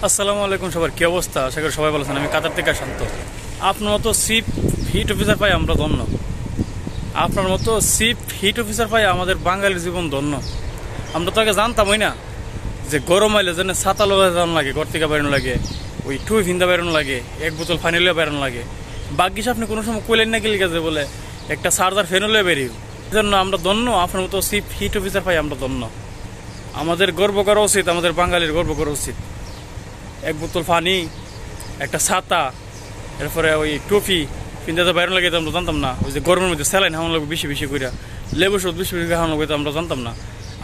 আসসালামু আলাইকুম সবার কি অবস্থা? আশা করি সবাই ভালো আছেন। আমি কাতার থেকে শান্ত। আপনার মতো চিফ হিট অফিসার পাই আমরা ধন্য। আপনার মতো চিফ হিট অফিসার পাই আমাদের বাঙালির জীবন ধন্য। আমরা তো আগে জানতামই না যে গরম আইলে যেন ছাতা লোয়া যাওয়ানো লাগে, ঘর থেকে বেরোনো লাগে, ওই টুই ভিন্দা বেরোনো লাগে, এক বোতল পানি লিয়ে বেরোনো লাগে। বাগ্যিস আপনি কোনো সময় কইলেন না গেলে গেছে বলে একটা চার্জার ফ্যানও লিয়ে বেরিয়ে। এই জন্য আমরা ধন্য, আপনার মতো চিফ হিট অফিসার পাই আমরা ধন্য। আমাদের গর্ব করা উচিত, আমাদের বাঙালির গর্ব করা উচিত। এক বোতল পানি, একটা ছাতা, এরপরে ওই টুপি কিনতে তো বাইরে লাগে আমরা জানতাম না। ওই যে গরমের মধ্যে স্যালাইন খাওয়ানো লাগবে বেশি বেশি করে, লেবু ওষুধ বেশি বেশি খাওয়ানো লাগবে আমরা জানতাম না।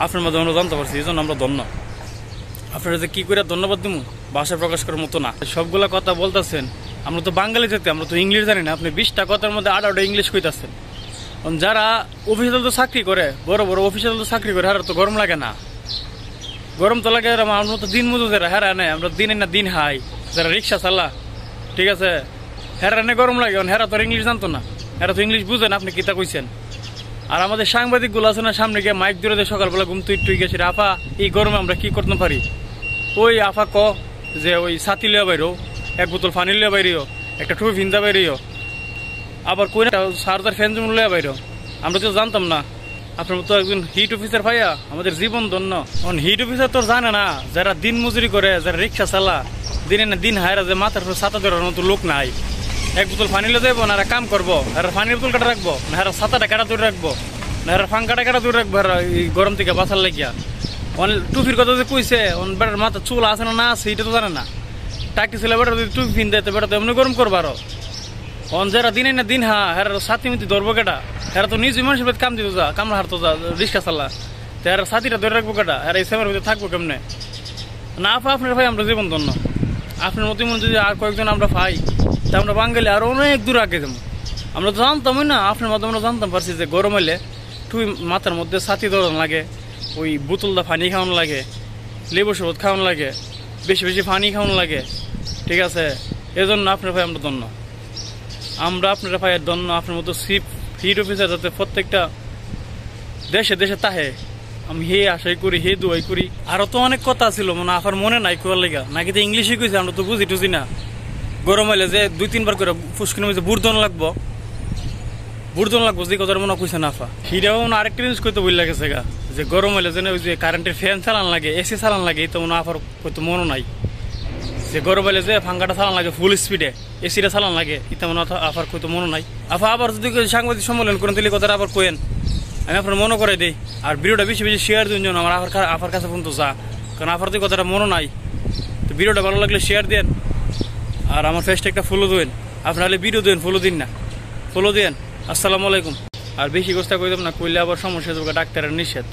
আপনার মধ্যে আমরা জানতে পারছি, এই জন্য আমরা ধন্য। আপনারা যে কী করে ধন্যবাদ দিব ভাষায় প্রকাশ করার মতো না। সবগুলা কথা বলতেছেন, আমরা তো বাঙালি যেতে, আমরা তো ইংলিশ জানি না। আপনি 20টা কথার মধ্যে 8টা ইংলিশ কইতাছেন। যারা অফিসিয়াল তো চাকরি করে, বড় বড় অফিসিয়াল তো চাকরি করে, আর তো গরম লাগে না। গরম তো লাগে, আমরা তো দিন মজুর যারা হেরা নেই, আমরা দিনে না দিন হাই যারা রিক্সা চালা, ঠিক আছে, হেরা নে গরম লাগে। হেরা তো ইংলিশ জানতো না, হেরা তো ইংলিশ বুঝেন আপনি কিতা কইছেন। আর আমাদের সাংবাদিক গুলো আছে না, সামনে গিয়ে মাইক ধরে দেয় সকালবেলা ঘুম তুই গেছি, আফা এই গরমে আমরা কি করতে পারি। ওই আফা ক যে ওই ছাতি লিয়া বাইরো, এক বোতল পানি লিয়া বাইরিও, একটা টুপি ভিন্দা বাইরিও, আবার কই চার্জার ফ্যান জমুন লিয়া বাইরো। আমরা তো জানতাম না। আপনার মতো একজন হিট অফিসার ভাইয়া আমাদের জীবন ধন্য। হিট অফিসার তো জানে না যারা দিন মজুরি করে, যারা রিক্সা চালা, দিনে না দিন হায়রা, যে মাথার ছাতা ধরার মতো লোক নাই। এক বোতল পানি লে যাবো না, এরা কাম করবো, এরা পানির বোতল কাটা রাখবো না, এরা ছাতাটা কাটা দূরে রাখবো না, এরা ফাঙ্কাটা কাটা দূরে রাখবো, এরা এই গরম থেকে বাঁচার লাগিয়া। টুপির কথা যে কইছে, বেটার মাথা চুল আছে না আছে এটা তো জানে না। টাকি ছেলে বেটা যদি টুপি পিন দেয়, বেটা তো এমনি গরম করবো। আরো যারা দিনে না দিন হেরা ছাতি মিতি ধরবো কেটা, হেরা তো নিজে মানুষের কাম দিত, যা কামড়া হারতো, যা রিক্সা চালা, তো এরা ছাতিটা ধরে রাখবো কেটা, এরা এই সেমের ভিতরে থাকবো কেমনে না। আপনার ভাই আমরা জীবন ধন্য। আপনার মতো মনে যদি আর কয়েকজন আমরা পাই, তা আমরা বাঙালি আরো অনেক দূর আগে যাবো। আমরা তো জানতামই না, আপনার মাধ্যমে আমরা জানতাম পারছি যে গরম এলে টুই মাথার মধ্যে ছাতি ধরানো লাগে, ওই বোতলটা পানি খাওয়ানো লাগে, লেবু শরবত খাওয়ানো লাগে, বেশি বেশি পানি খাওয়ানো লাগে, ঠিক আছে। এজন্য আপনার ভাই আমরা ধন্য। আমরা আপনারা ভাইয়ের ধন্য। আপনার মতো চিফ হিট অফিসার যাতে প্রত্যেকটা দেশে দেশে তাহে, আমি হে আশাই করি, হে দোয়াই করি। আরো তো অনেক কথা ছিল, মানে আপনার মনে নাই কোয়ার লেগা, নাকি তো ইংলিশে কইছে, আমরা তো বুঝি টুঝি না। গরম হইলে যে 2-3 বার করে ফুসকিনের মধ্যে বুড়দন লাগবো যে কথার মনে কইছে না আফা। হিটাও আরেকটা জিনিস কইতে বই লাগেছে গা, যে গরম হইলে যেন ওই যে কারেন্টের ফ্যান চালান লাগে, এসি চালান লাগে, এই তো মনে আফার কইতে মনে নাই। যে গরম হইলে যে ফাঙ্কাটা চালান লাগে ফুল স্পিডে, এসিটা চালান লাগে, এটা মনে আফার কইতে মনে নাই। আফা আবার যদি সাংবাদিক সম্মেলন করেন তাহলে কথাটা আবার কইেন, আমি আপনার মনে করে দিই। আর ভিডিওটা বেশি বেশি শেয়ার দিন যেন আমার আফার কাছে পর্যন্ত যা, কারণ আফার তো কথাটা মনে নাই। তো ভিডিওটা ভালো লাগলে শেয়ার দেন, আর আমার ফেসটা একটা ফলো দেন। আপনারা ভিডিও দেন, ফলো দিন না, ফলো দেন। আসসালামু আলাইকুম। আর বেশি গোস্তা কইতাম না, কইলে আবার সমস্যা, ডাক্তারের নিষেধ।